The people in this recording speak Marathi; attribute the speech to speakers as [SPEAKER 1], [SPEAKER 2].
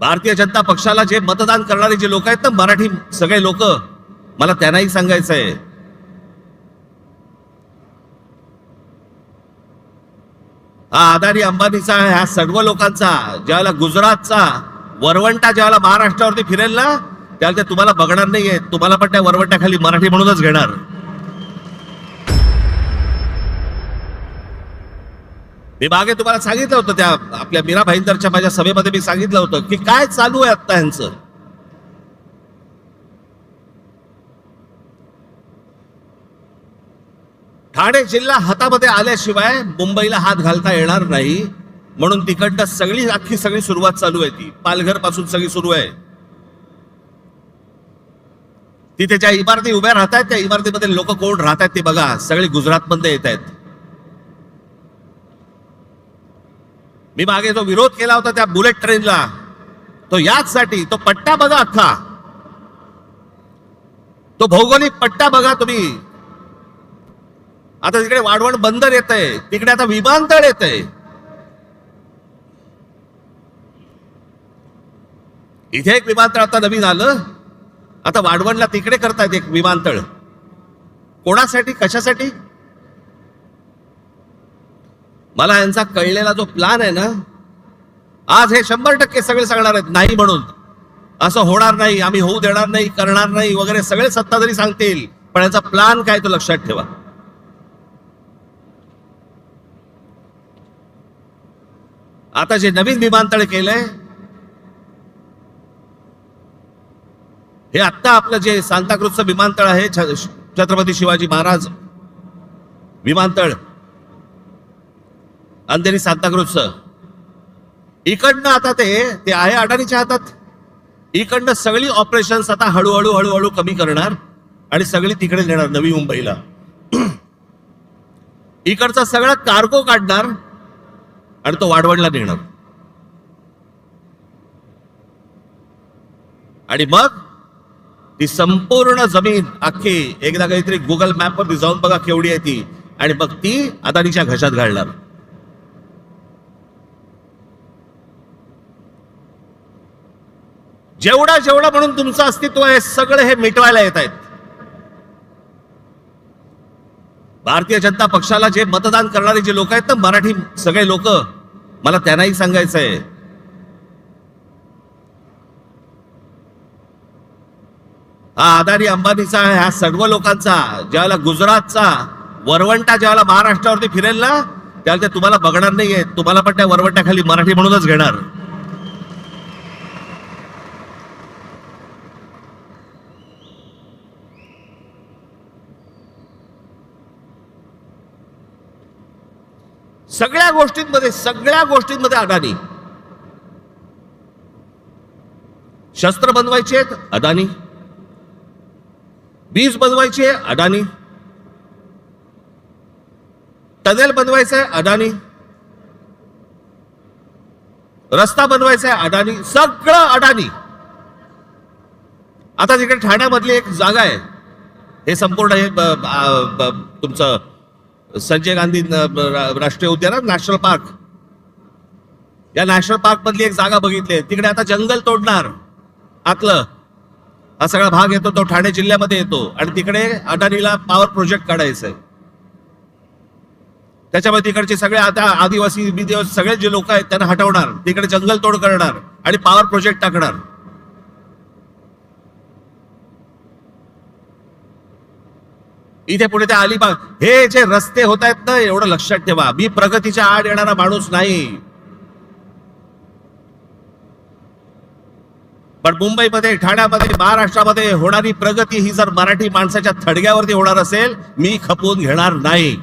[SPEAKER 1] भारतीय जनता पक्षाला जे मतदान करणारे जे लोक आहेत ना, मराठी सगळे लोक, मला त्यांनाही सांगायचं आहे, हा अदानी अंबानीचा ह्या सर्व लोकांचा ज्यावेळेला गुजरातचा वरवंटा ज्यावेळेला महाराष्ट्रावरती फिरेल ना, त्यावेळेला ते तुम्हाला बघणार नाहीये, तुम्हाला पण त्या वरवंट्याखाली मराठी म्हणूनच घेणार. मी मागे तुम्हाला सांगितलं होतं, त्या आपल्या मीरा भाईंदरच्या माझ्या सभेमध्ये मी सांगितलं होतं की काय चालू आहे आता यांचं. ठाणे जिल्हा हातामध्ये आल्याशिवाय मुंबईला हात घालता येणार नाही, म्हणून तिकडनं सगळी सुरुवात चालू आहे. ती पालघर पासून सगळी सुरू आहे. तिथे ज्या इमारती उभ्या राहत आहेत त्या इमारतीमध्ये लोक कोण राहत आहेत ते बघा, सगळे गुजरातमध्ये येत आहेत. मी मागे जो विरोध केला होता त्या बुलेट ट्रेनला, तो याचसाठी, तो पट्टा बघा अख्खा, तो भौगोलिक पट्टा बघा तुम्ही. आता तिकडे वाढवण बंदर येत आहे, तिकडे आता विमानतळ येत आहे. इथे एक विमानतळ आता नवीन आलं, आता वाढवणला तिकडे करतायत एक विमानतळ. कोणासाठी, कशासाठी? मला यांचा कळलेला जो प्लान आहे ना, आज हे 100% सगळे सांगणार आहेत नाही म्हणून, असं होणार नाही, आम्ही होऊ देणार नाही, करणार नाही वगैरे सगळे सत्ताधारी सांगतील, पण यांचा प्लान काय तो लक्षात ठेवा. आता जे नवीन विमानतळ केलंय, हे आत्ता आपलं जे सांताक्रूजचं विमानतळ आहे, छत्रपती शिवाजी महाराज विमानतळ, अंधेरी सांताक्रूजचं, इकडनं आता ते आहे अडाणीच्या हातात. इकडनं सगळी ऑपरेशन्स आता हळूहळू कमी करणार आणि सगळी तिकडे नेणार नवी मुंबईला. इकडचा सगळा कार्गो काढणार आणि तो वाढवणला नेणार. आणि मग ती संपूर्ण जमीन अख्खी एकदा काहीतरी गुगल मॅप वर जाऊन बघा केवढी आहे ती, आणि मग ती अदानीच्या घशात घालणार. जेवढा म्हणून तुमचं अस्तित्व आहे सगळं हे मिटवायला येत आहेत. भारतीय जनता पक्षाला जे मतदान करणारे जे लोक आहेत ना, मराठी सगळे लोक, मला त्यांनाही सांगायचं आहे, हा अदानी अंबानीचा ह्या सर्व लोकांचा ज्यावेळेला गुजरातचा वरवंटा ज्यावेळेला महाराष्ट्रावरती फिरेल ना, त्यावेळेला ते तुम्हाला बघणार नाहीये, तुम्हाला पण त्या वरवंट्याखाली मराठी म्हणूनच घेणार. सगळ्या गोष्टींमध्ये अदानी. शस्त्र बनवायचे आहेत अदानी, बीज बनवायचे अदानी, टनेल बनवायचं आहे अदानी, रस्ता बनवायचा आहे अदानी, सगळं अदानी. आता तिकडे ठाण्यामधली एक जागा आहे, हे संपूर्ण हे तुमचं संजय गांधी राष्ट्रीय उद्यान, नॅशनल पार्क, या नॅशनल पार्क मधली एक जागा बघितली. तिकडे आता जंगल तोडणार आतलं, हा सगळा भाग येतो तो ठाणे जिल्ह्यामध्ये येतो, आणि तिकडे अदानीला पॉवर प्रोजेक्ट काढायचं आहे. त्याच्यामध्ये तिकडचे सगळे आता आदिवासी सगळे जे लोक आहेत त्यांना हटवणार, तिकडे जंगल तोड करणार आणि पॉवर प्रोजेक्ट टाकणार. इथे पुढे त्या अलिबाग, हे जे रस्ते होत आहेत ना, एवढं लक्षात ठेवा, मी प्रगतीच्या आड येणारा माणूस नाही, पण मुंबईमध्ये, ठाण्यामध्ये, महाराष्ट्रामध्ये होणारी प्रगती ही जर मराठी माणसाच्या थडग्यावरती होणार असेल, मी खपवून घेणार नाही.